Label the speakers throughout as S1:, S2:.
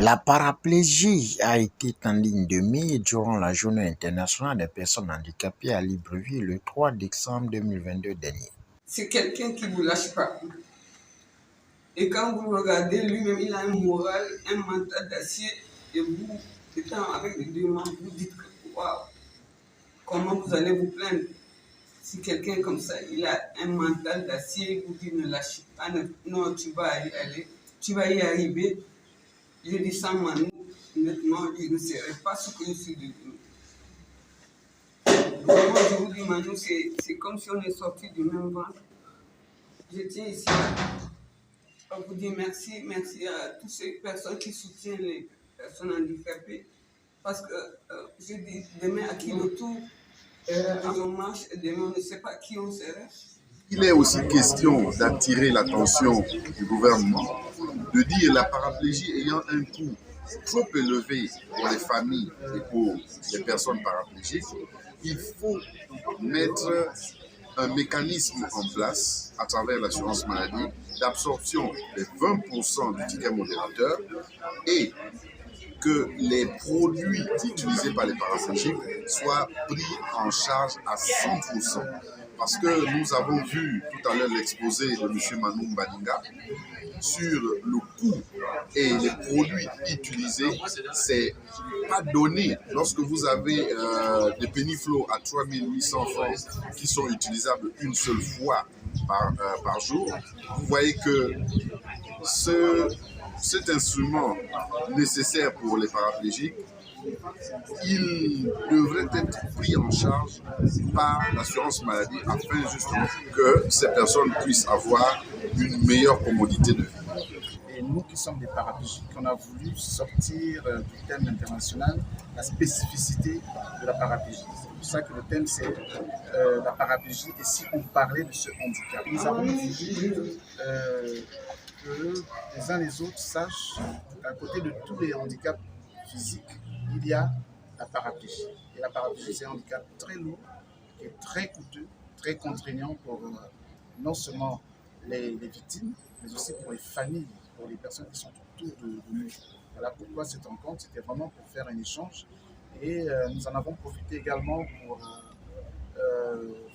S1: La paraplégie a été en ligne de mire durant la Journée internationale des personnes handicapées à Libreville le 3 décembre 2022 dernier.
S2: C'est quelqu'un qui ne vous lâche pas. Et quand vous regardez, lui-même, il a un moral, un mental d'acier. Et vous, étant avec les deux mains, vous dites que, waouh, comment vous allez vous plaindre? Si quelqu'un comme ça, il a un mental d'acier, vous dit ne lâchez pas, non, tu vas y aller, tu vas y arriver. Je dis sans Manu, honnêtement, je ne serais pas ce que je suis devenu. Vraiment, je vous dis, Manu, c'est comme si on est sorti du même ventre. Je tiens ici à vous dire merci, merci à toutes ces personnes qui soutiennent les personnes handicapées. Parce que je dis, demain, à qui le tour, on marche, et demain, on ne sait pas qui on sera.
S3: Il est aussi question d'attirer l'attention du gouvernement, de dire la paraplégie ayant un coût trop élevé pour les familles et pour les personnes paraplégiques, il faut mettre un mécanisme en place à travers l'assurance maladie d'absorption des 20% du ticket modérateur et que les produits utilisés par les paraplégiques soient pris en charge à 100%. Parce que nous avons vu tout à l'heure l'exposé de M. Manu Mbadinga sur le coût et les produits utilisés, c'est pas donné. Lorsque vous avez des péniflots à 3800 francs qui sont utilisables une seule fois par jour, vous voyez que cet instrument nécessaire pour les paraplégiques, il devrait être pris en charge par l'assurance maladie afin justement que ces personnes puissent avoir une meilleure commodité de vie.
S4: Et nous qui sommes des paraplégiques, on a voulu sortir du thème international, la spécificité de la paraplégie. C'est pour ça que le thème c'est la paraplégie et si on parlait de ce handicap. Nous avons voulu que les uns les autres sachent qu'à côté de tous les handicaps physiques, il y a la paraplégie. Et la paraplégie, c'est un handicap très lourd, qui est très coûteux, très contraignant pour non seulement les victimes, mais aussi pour les familles, pour les personnes qui sont autour de nous. Voilà pourquoi cette rencontre, c'était vraiment pour faire un échange. Et nous en avons profité également pour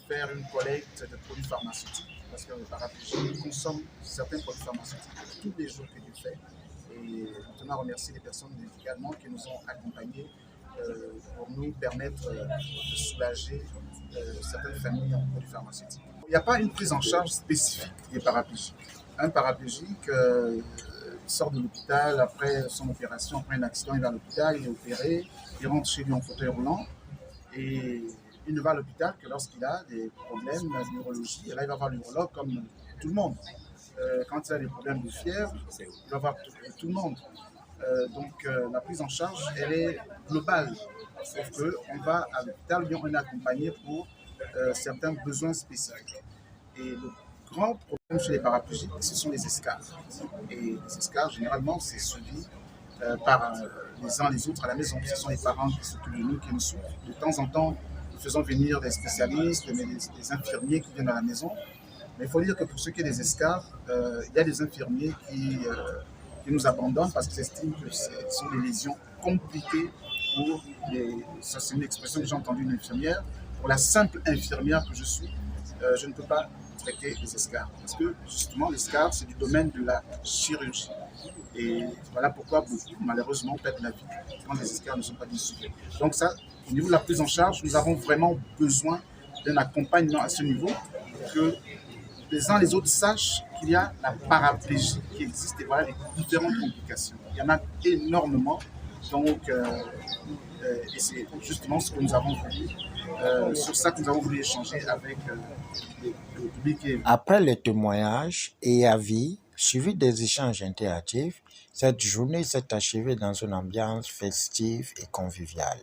S4: faire une collecte de produits pharmaceutiques, parce que le paraplégie consomme certains produits pharmaceutiques tous les jours que je fais. Et je tenais à remercier les personnes également qui nous ont accompagnés pour nous permettre de soulager certaines familles en produits pharmaceutiques. Il n'y a pas une prise en charge spécifique des paraplégiques. Un paraplégique sort de l'hôpital après son opération, après un accident, il va à l'hôpital, il est opéré, il rentre chez lui en fauteuil roulant et il ne va à l'hôpital que lorsqu'il a des problèmes de neurologie. Et là, il va voir l'urologue comme tout le monde. Quand il a des problèmes de fièvre, il va voir tout le monde. Donc la prise en charge, elle est globale. Sauf qu'on va à l'hôpital, on est accompagné pour certains besoins spécifiques. Et le grand problème chez les paraplégiques, ce sont les escarres. Et les escarres, généralement, c'est suivi par les uns les autres à la maison. Ce sont les parents qui s'occupent de nous, qui nous suivent. De temps en temps, nous faisons venir des spécialistes, des infirmiers qui viennent à la maison. Mais il faut dire que pour ce qui est des escarres, il y a des infirmiers qui nous abandonnent parce qu'ils estiment que ce sont des lésions compliquées pour ça c'est une expression que j'ai entendue d'une infirmière. Pour la simple infirmière que je suis, je ne peux pas traiter les escarres. Parce que justement, l'escarre, c'est du domaine de la chirurgie. Et voilà pourquoi beaucoup, malheureusement, perdent la vie quand les escarres ne sont pas bien suivis. Donc ça, au niveau de la prise en charge, nous avons vraiment besoin d'un accompagnement à ce niveau que les uns les autres sachent qu'il y a la paraplégie qui existe et voilà les différentes complications. Il y en a énormément, donc et c'est justement ce que nous avons voulu, sur ça que nous avons voulu échanger avec le public.
S1: Après les témoignages et avis, suivi des échanges interactifs, cette journée s'est achevée dans une ambiance festive et conviviale.